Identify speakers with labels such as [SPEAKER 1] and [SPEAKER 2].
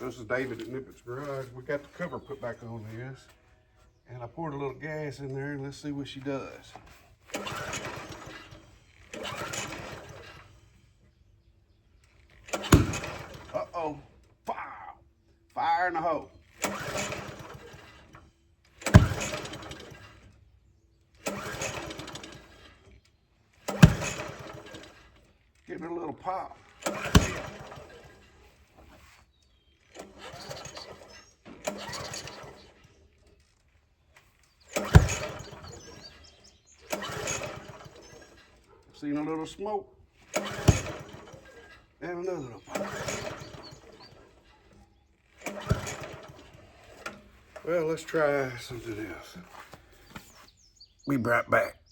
[SPEAKER 1] This is David at Knipex Garage. We got the cover put back on this. And I poured a little gas in there and let's see what she does. Uh-oh, fire! Fire in the hole. Getting a little pop. Seen a little smoke. And another little pop. Well, let's try something else. Be right back.